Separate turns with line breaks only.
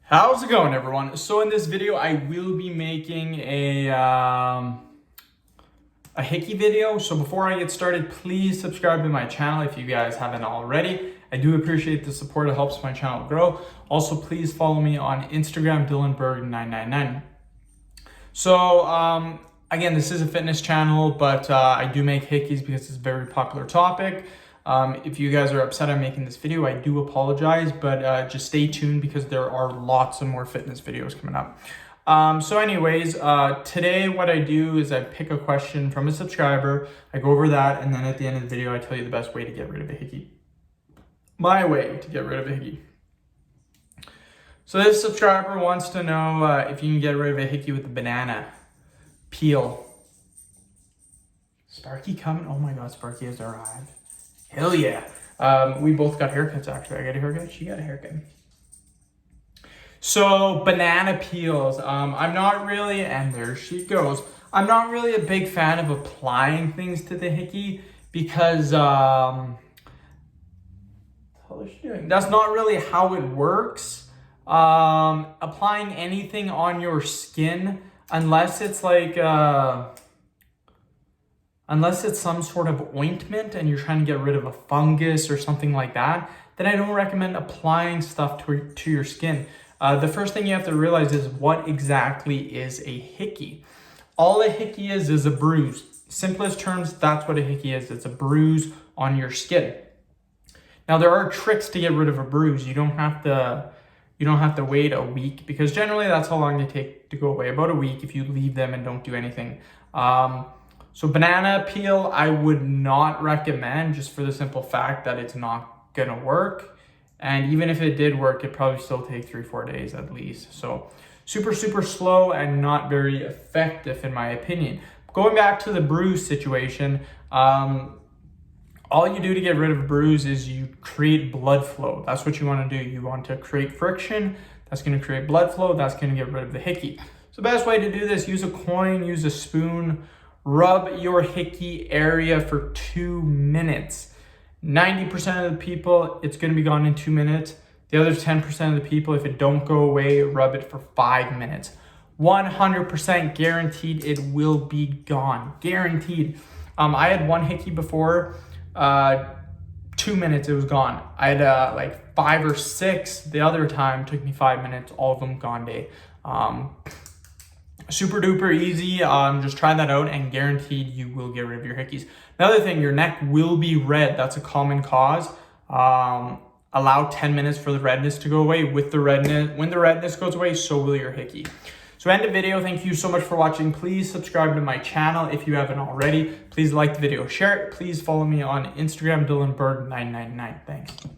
How's it going, everyone? So in this video, I will be making a hickey video. So before I get started, please subscribe to my channel if you guys haven't already. I do appreciate the support. It helps my channel grow. Also, please follow me on Instagram, DylanBerg999. So again, this is a fitness channel, but I do make hickeys because it's a very popular topic. If you guys are upset I'm making this video, I do apologize, but just stay tuned because there are lots of more fitness videos coming up. So anyways, today what I do is I pick a question from a subscriber, I go over that, and then at the end of the video, I tell you the best way to get rid of a hickey. My way to get rid of a hickey. So this subscriber wants to know if you can get rid of a hickey with a banana peel. Sparky coming? Oh my God, Sparky has arrived. Hell yeah. We both got haircuts, actually. I got a haircut, she got a haircut. So banana peels, I'm not really, and there she goes. I'm not really a big fan of applying things to the hickey because how is she doing? That's not really how it works. Applying anything on your skin, unless it's like unless it's some sort of ointment and you're trying to get rid of a fungus or something like that, then I don't recommend applying stuff to your skin. The first thing you have to realize is what exactly is a hickey. All a hickey is a bruise. Simplest terms, that's what a hickey is. It's a bruise on your skin. Now there are tricks to get rid of a bruise. You don't have to wait a week, because generally that's how long they take to go away, about a week if you leave them and don't do anything. So banana peel, I would not recommend, just for the simple fact that it's not gonna work. And even if it did work, it'd probably still take 3-4 days at least. So super slow and not very effective in my opinion. Going back to the bruise situation, all you do to get rid of a bruise is you create blood flow. That's what you want to do. You want to create friction. That's going to create blood flow. That's going to get rid of the hickey. So the best way to do this, use a coin, use a spoon, rub your hickey area for 2 minutes. 90% of the people, it's going to be gone in 2 minutes. The other 10% of the people, if it don't go away, rub it for 5 minutes. 100% guaranteed it will be gone. Guaranteed. I had one hickey before. 2 minutes, it was gone. I had like 5 or 6 the other time, took me 5 minutes, all of them gone day. Super duper easy. Just try that out and guaranteed you will get rid of your hickeys. Another thing, your neck will be red. That's a common cause. Allow 10 minutes for the redness to go away. With the redness, when the redness goes away, so will your hickey. So end the video. Thank you so much for watching. Please subscribe to my channel if you haven't already. Please like the video, share it. Please follow me on Instagram, DylanBerg999. Thanks.